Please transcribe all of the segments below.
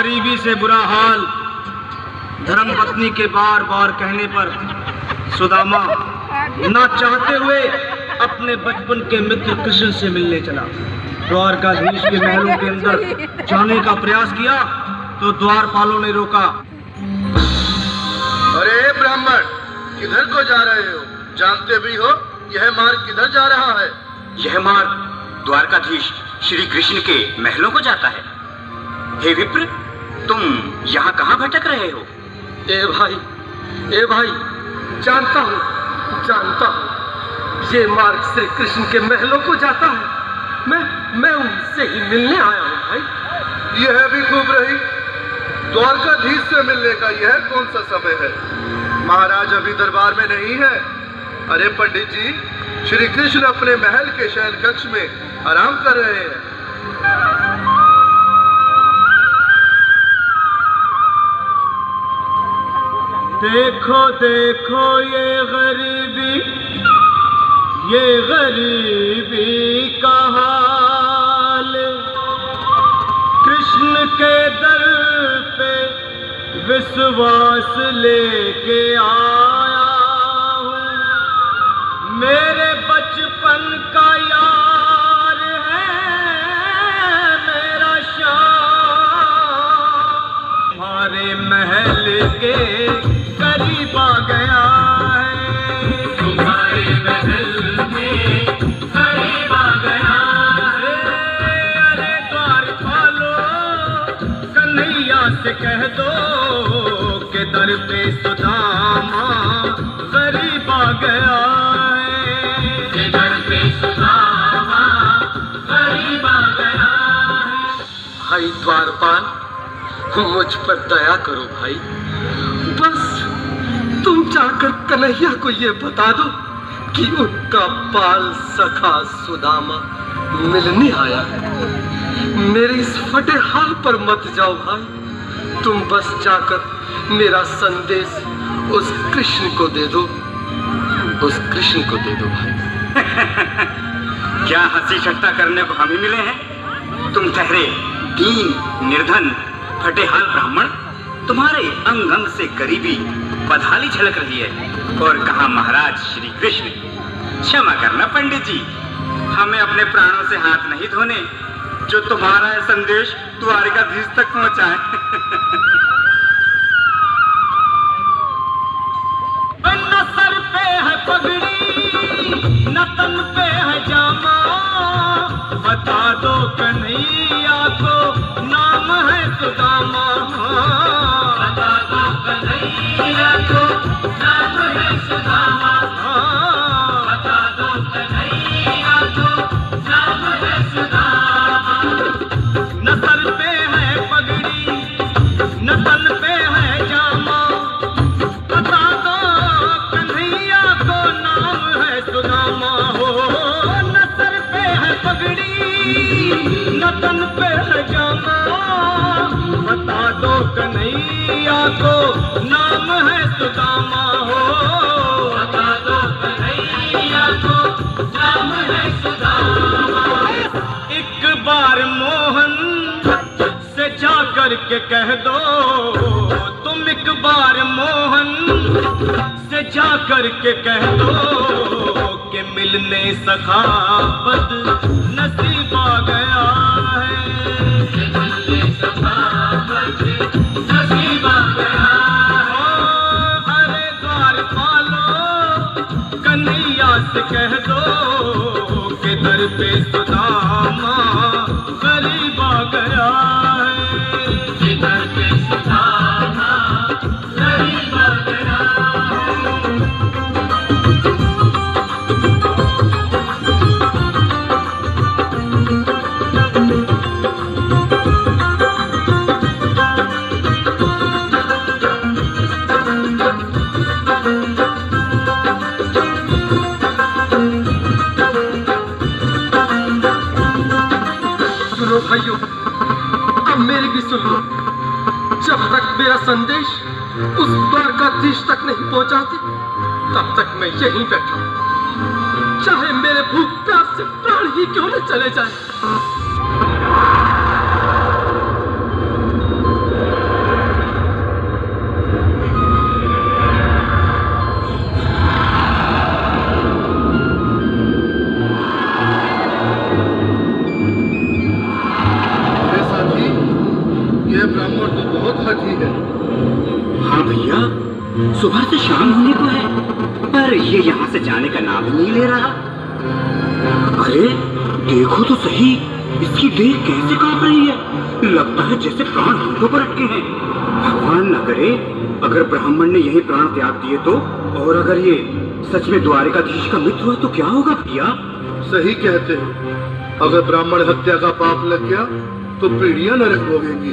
गरीबी से बुरा हाल। धर्मपत्नी के बार बार कहने पर सुदामा ना चाहते हुए अपने बचपन के मित्र कृष्ण से मिलने चला। द्वारकाधीश के महलों के अंदर जाने का प्रयास किया तो द्वारपालों ने रोका। अरे ब्राह्मण, किधर को जा रहे हो? जानते भी हो यह मार्ग किधर जा रहा है? यह मार्ग द्वारकाधीश श्री कृष्ण के महलों को जाता है। हे विप्र, तुम यहाँ कहाँ भटक रहे हो? ए भाई, जानता हूँ, ये मार्ग श्री कृष्ण के महलों को जाता है। मैं उनसे ही मिलने आया हूँ भाई। यह भी खूब रही। द्वारकाधीश से मिलने का यह कौन सा समय है? महाराज अभी दरबार में नहीं है। अरे पंडित जी, श्री कृष्ण अपने महल के शयन कक्ष में आराम कर रहे हैं। देखो देखो ये गरीबी का हाल। कृष्ण के दर पे विश्वास लेके आया हूँ। मेरे बचपन का यार है मेरा श्याम। हमारे महल के करीब आ गया है। तुम्हारे महल में करीब आ गया है। अरे द्वारपालो, कन्हैया से कह दो कि दर पे सुदामा करीब आ गया है। दर पे सुदामा करीब आ गया है। भाई द्वारपाल, मुझ पर दया करो भाई। बस तुम जाकर कन्हैया को ये बता दो कि उनका बाल सखा सुदामा मिलने आया है। मेरे इस फटे हाल पर मत जाओ भाई। तुम बस जाकर मेरा संदेश उस कृष्ण को दे दो। भाई। क्या हंसी ठट्टा करने को हम ही मिले हैं? तुम ठहरे दीन निर्धन फटेहाल ब्राह्मण, तुम्हारे अंग अंग से गरीबी बदहाली झलक रही है। और कहा महाराज श्री कृष्ण। क्षमा करना पंडित जी, हमें अपने प्राणों से हाथ नहीं धोने जो तुम्हारा यह संदेश द्वारकाधीश तक पहुंचाए। न सर पे है पगड़ी, न तन पे है जामा। बता दो कन्हैया को नाम है सुदामा। बता दो कन्हैया को नाम है सुदामा। बता दो कन्हैया को नाम है सुदामा। न सर पे है पगड़ी, न तन पे है जामा। बता दो कन्हैया को नाम है सुदामा। हो न सर पे है पगड़ी, न तन पे है जामा। बता दो कन्हैया को नाम है सुदामा। हो बता दो कन्हैया को नाम है सुदामा। एक बार मोहन से जा कर के कह दो, तुम एक बार मोहन से जा कर के कह दो कि मिलने सखा बद नसीब आ गया है। मिलने सखा बद नसीब आ गया है। अरे द्वारपालो, कन्हैया से कह दो कि दर पे सुदामा करीब आ गया है। दर पे सुदामा करीब आ गया है। भाइयों, अब मेरी भी सुन लो। जब तक मेरा संदेश उस द्वारकाधीश तक नहीं पहुंचाते, तब तक मैं यहीं बैठा हूं। चाहे मेरे भूख प्यास से प्राण ही क्यों न चले जाए। सुबह से शाम होने को है, पर ये यहाँ से जाने का नाम ही नहीं ले रहा। अरे देखो तो सही, इसकी देह कैसे कांप रही है। लगता है जैसे प्राण होठों पर अटके हैं। भगवान न करे अगर ब्राह्मण ने यही प्राण त्याग दिए तो, और अगर ये सच में द्वारिकाधीश का मित्र हुआ तो क्या होगा भैया? सही कहते हो। अगर ब्राह्मण हत्या का पाप लग गया तो पीढ़ियां नरक भोगेंगी।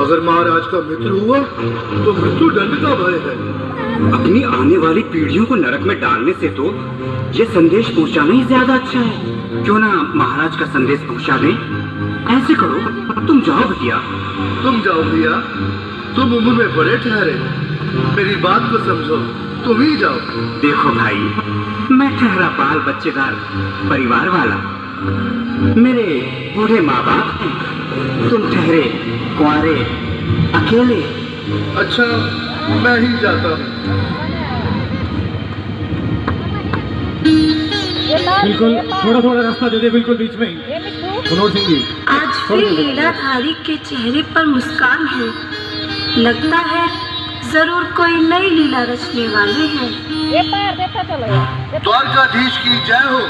अगर महाराज का मित्र हुआ तो मृत्यु दंड का भय है। अपनी आने वाली पीढ़ियों को नरक में डालने से तो ये संदेश पहुंचाना ही ज्यादा अच्छा है। क्यों ना महाराज का संदेश पहुंचा दें। ऐसे करो, तुम जाओ भैया। तुम जाओ भैया, तुम उम्र में बड़े ठहरे, मेरी बात को समझो, तुम ही जाओ। देखो भाई, मैं ठहरा पाल बच्चेदार परिवार वाला, मेरे बूढ़े माँ बाप हैं, तुम ठहरे कुंवारे अकेले। अच्छा, मैं ही जाता हूँ। बिल्कुल थोड़ा थोड़ा रास्ता दे दे, बिल्कुल बीच में ही। मनोहर सिंह जी, आज फिर लीलाधारी के चेहरे पर मुस्कान है। लगता है जरूर कोई नई लीला रचने वाले हैं। द्वारकाधीश की जय हो।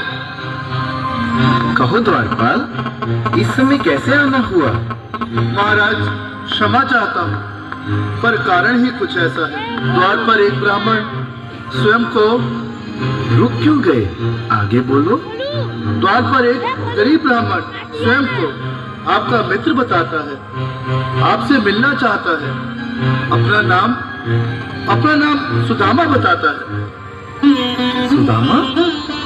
कहो द्वारपाल, इस समय कैसे आना हुआ? महाराज, क्षमा चाहता हूँ, पर कारण ही कुछ ऐसा है। द्वार पर एक ब्राह्मण स्वयं को रुक क्यों गए? आगे बोलो। द्वार पर एक गरीब ब्राह्मण स्वयं को आपका मित्र बताता है, आपसे मिलना चाहता है। अपना नाम सुदामा बताता है। सुदामा?